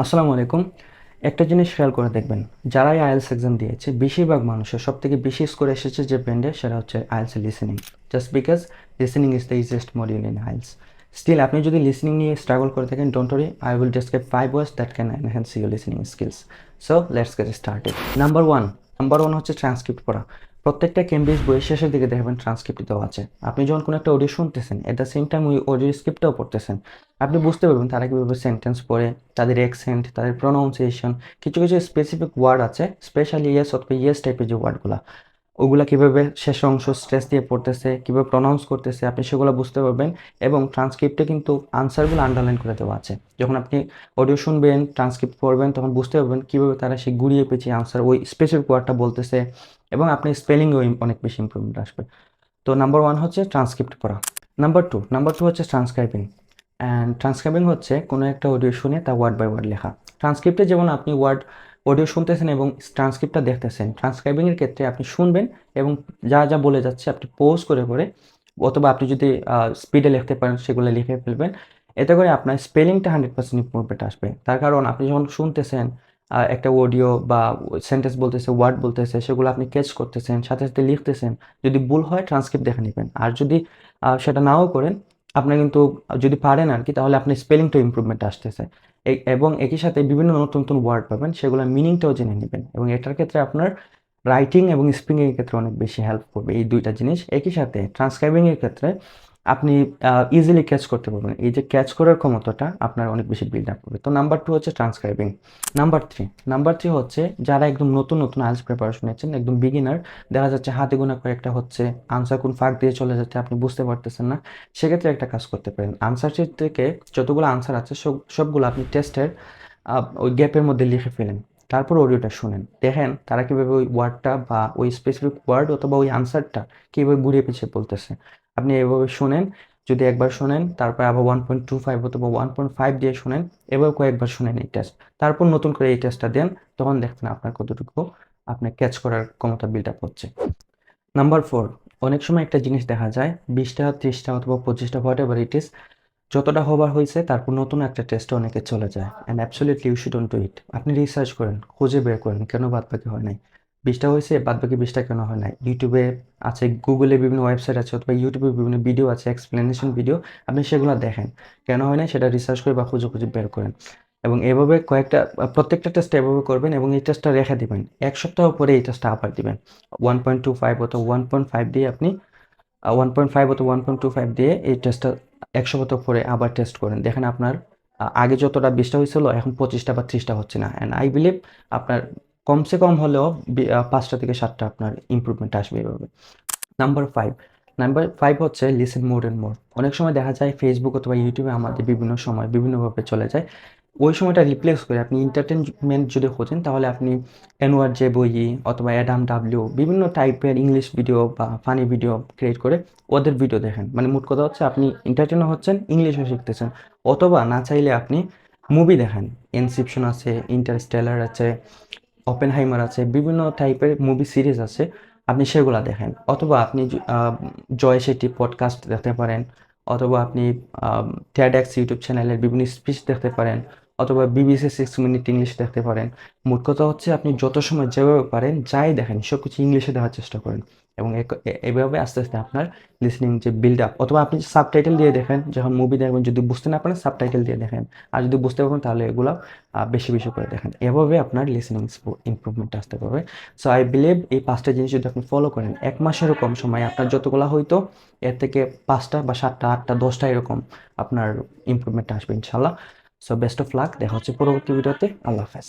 আসসালামু আলাইকুম। একটা জিনিস খেয়াল করে দেখবেন, যারাই আইএলটিএস এক্সাম দিয়েছে বেশিরভাগ মানুষের সবথেকে বেশি স্কোর এসেছে যে ব্যান্ডে, সেটা হচ্ছে IELTS listening. Just because listening is the easiest module in IELTS. Still আপনি যদি লিসেনিং নিয়ে স্ট্রাগল করে থাকেন, don't worry, I will describe 5 words that can enhance your listening skills. So let's get started. Number one হচ্ছে transcript পড়া। প্রত্যেকটা Cambridge বইয়ের শেষের দিকে দেখবেন ট্রান্সক্রিপ্ট দেওয়া আছে। আপনি যখন কোনো একটা অডিও শুনতেছেন, এট দ্য সেম টাইম ওই অডিও স্ক্রিপ্টটাও পড়তেছেন, আপনি বুঝতে পারবেন তারা কীভাবে সেন্টেন্স পড়ে, তাদের অ্যাকসেন্ট, তাদের প্রোনাউন্সিয়েশন, কিছু কিছু স্পেসিফিক ওয়ার্ড আছে, স্পেশালি ইয়েস অথবা ইয়েস টাইপের যে ওয়ার্ডগুলো, ওগুলা কীভাবে শেষ অংশ স্ট্রেস দিয়ে পড়তেছে, কীভাবে প্রোনাউন্স করতেছে, আপনি সেগুলো বুঝতে পারবেন। এবং ট্রান্সক্রিপ্টে কিন্তু আনসারগুলো আন্ডারলাইন করে দেওয়া আছে। যখন আপনি অডিও শুনবেন, ট্রান্সক্রিপ্ট পড়বেন, তখন বুঝতে পারবেন কীভাবে তারা সেই ঘুরিয়ে পেঁচিয়ে আনসার ওই স্পেসিফিক ওয়ার্ডটা বলতেছে, এবং আপনার স্পেলিংয়েও অনেক বেশি ইম্প্রুভমেন্ট আসবে। তো নাম্বার ওয়ান হচ্ছে ট্রান্সক্রিপ্ট পড়া। নাম্বার টু হচ্ছে ট্রান্সক্রাইবিং। অ্যান্ড ট্রান্সক্রাইবিং হচ্ছে কোনো একটা অডিও শুনে তা ওয়ার্ড বাই ওয়ার্ড লেখা। ট্রান্সক্রিপ্টে যেমন আপনি অডিও শুনতেছেন এবং ট্রান্সক্রিপ্টটা দেখতেছেন, ট্রান্সক্রাইবিংয়ের ক্ষেত্রে আপনি শুনবেন এবং যা যা বলে যাচ্ছে আপনি পোজ করে করে, অথবা আপনি যদি স্পিডে লিখতে পারেন সেগুলো লিখে ফেলবেন। এতে করে আপনার স্পেলিংটা 100% ইম্প্রুভমেন্ট আসবে। তার কারণ আপনি যখন শুনতেছেন একটা অডিও বা সেন্টেন্স বলতেছে, ওয়ার্ড বলতেছে, সেগুলো আপনি ক্যাচ করতেছেন, সাথে সাথে লিখতেছেন। যদি ভুল হয় ট্রান্সক্রিপ্ট দেখে নেবেন। আর যদি সেটা নাও করেন, আপনার কিন্তু যদি পারেন আর কি, তাহলে আপনার স্পেলিংটাও ইম্প্রুভমেন্ট আসতেছে। এবং একই সাথে বিভিন্ন নতুন নতুন ওয়ার্ড পাবেন, সেগুলোর মিনিংটাও জেনে নেবেন, এবং এটার ক্ষেত্রে আপনার রাইটিং এবং স্পিকিংয়ের ক্ষেত্রে অনেক বেশি হেল্প করবে এই দুইটা জিনিস। একই সাথে ট্রান্সক্রাইবিংয়ের ক্ষেত্রে আপনি ইজিলি ক্যাচ করতে পারবেন। এই যে ক্যাচ করার ক্ষমতাটা আপনার অনেক বেশি বিল্ড আপ করবে। তো নাম্বার টু হচ্ছে ট্রান্সক্রাইবিং। নাম্বার থ্রি হচ্ছে যারা একদম নতুন নতুন আইএলটিএস প্রিপারেশন নিচ্ছেন, একদম বিগিনার, দেখা যাচ্ছে হাতে গোনা কয়েকটা হচ্ছে, আনসার কোন ফাঁক দিয়ে চলে যাচ্ছে আপনি বুঝতে পারতেছেন না, সেক্ষেত্রে একটা কাজ করতে পারেন। আনসার শিট থেকে যতগুলো আনসার আছে সবগুলো আপনি টেস্টের ওই গ্যাপের মধ্যে লিখে ফেলেন। তারপর অডিওটা শুনেন, দেখেন তারা কীভাবে ওই ওয়ার্ডটা বা ওই স্পেসিফিক ওয়ার্ড অথবা ওই আনসারটা কীভাবে ঘুরিয়ে পিছিয়ে বলতেছে। আপনি এভাবে শোনেন, যদি একবার শোনেন, তারপর আবার 1.25 অথবা 1.5 দিয়ে শোনেন, এভাবে কয়েকবার শুনেন এই টেস্ট। তারপর নতুন করে এই টেস্টটা দেন, তখন দেখবেন আপনার কতটুকু আপনার ক্যাচ করার ক্ষমতা বিল্ড আপ হচ্ছে। নাম্বার 4, অনেক সময় একটা জিনিস দেখা যায়, 20টা 30টা অথবা 25টা হোয়াট এভার ইট ইজ, যতটা হবার হয়েছে তারপর নতুন একটা টেস্টে অনেকে চলে যায়। And absolutely you shouldn't do it. আপনি রিসার্চ করেন, খুঁজে বের করেন কেন বাদবাকি হয় নাই। 20টা হয়েছে, বাদবাকি 20টা কেন হয় নাই। ইউটিউবে আছে, গুগলে বিভিন্ন ওয়েবসাইট আছে, অথবা ইউটিউবে বিভিন্ন ভিডিও আছে, এক্সপ্লেনেশন ভিডিও, আপনি সেগুলো দেখেন কেন হয় নাই সেটা রিসার্চ করে বা খুঁজে খুঁজে বের করেন। এবং এভাবে প্রত্যেকটা টেস্ট এভাবে করবেন, এবং এই টেস্টটা রেখে দিবেন। 1 সপ্তাহ পরে এই টেস্টটা আবার দিবেন। 1.25 অথবা 1.5 দিয়ে আপনি 1.5 অথবা 1.25 দিয়ে এই টেস্টটা 1 সপ্তাহ পরে আবার টেস্ট করেন। দেখেন আপনার আগে যতটা 20টা হয়েছিল, এখন 25টা বা 30টা হচ্ছে না। অ্যান্ড আই বিলিভ আপনার কমসে কম হলেও 5টা থেকে 7টা আপনার ইম্প্রুভমেন্ট আসবে এভাবে। নাম্বার 5 নাম্বার 5 হচ্ছে লিসেন মোর অ্যান্ড মোর। অনেক সময় দেখা যায় ফেসবুক অথবা ইউটিউবে আমাদের বিভিন্ন সময় বিভিন্নভাবে চলে যায়। ওই সময়টা রিপ্লেস করে আপনি এন্টারটেনমেন্ট যদি খোঁজেন, তাহলে আপনি এনওয়ার জে বইয়ি অথবা অ্যাডাম ডাব্লিউ বিভিন্ন টাইপের ইংলিশ ভিডিও বা ফানি ভিডিও ক্রিয়েট করে ওদের ভিডিও দেখেন। মানে মোট কথা হচ্ছে আপনি এন্টারটেনও হচ্ছেন, ইংলিশও শিখতেছেন। অথবা না চাইলে আপনি মুভি দেখেন। ইনসেপশন আছে, ইন্টারস্টেলার আছে, ওপেনহাইমার আছে, বিভিন্ন টাইপের মুভি সিরিজ আছে, আপনি সেগুলা দেখেন। অথবা আপনি জয় শেট্টি পডকাস্ট দেখতে পারেন, অথবা আপনি TEDx ইউটিউব চ্যানেলের বিভিন্ন স্পিচ দেখতে পারেন, অথবা BBC 6 মিনিট ইংলিশ দেখতে পারেন। মোট কথা হচ্ছে আপনি যত সময় যেভাবে পারেন যাই দেখেন সব কিছু ইংলিশে দেওয়ার চেষ্টা করেন। এবং এভাবে আস্তে আস্তে আপনার লিসনিং যে বিল্ড আপ, অথবা আপনি সাবটাইটেল দিয়ে দেখেন, যখন মুভি দেখবেন যদি বুঝতে না পারেন সাবটাইটেল দিয়ে দেখেন, আর যদি বুঝতে পারেন তাহলে এগুলো বেশি বেশি করে দেখেন। এভাবে আপনার লিসনিং ইম্প্রুভমেন্ট আসতে পারবে। সো আই বিলিভ এই 5টা জিনিস যদি আপনি ফলো করেন, 1 মাসেরও কম সময় আপনার যতগুলো হয়তো এর থেকে 5টা বা 7টা 8টা 10টা এরকম আপনার ইম্প্রুভমেন্ট আসবে ইনশাল্লাহ। সো বেস্ট অফ লাক, দেখা হচ্ছে পরবর্তী ভিডিওতে। আল্লাহ হাফেজ।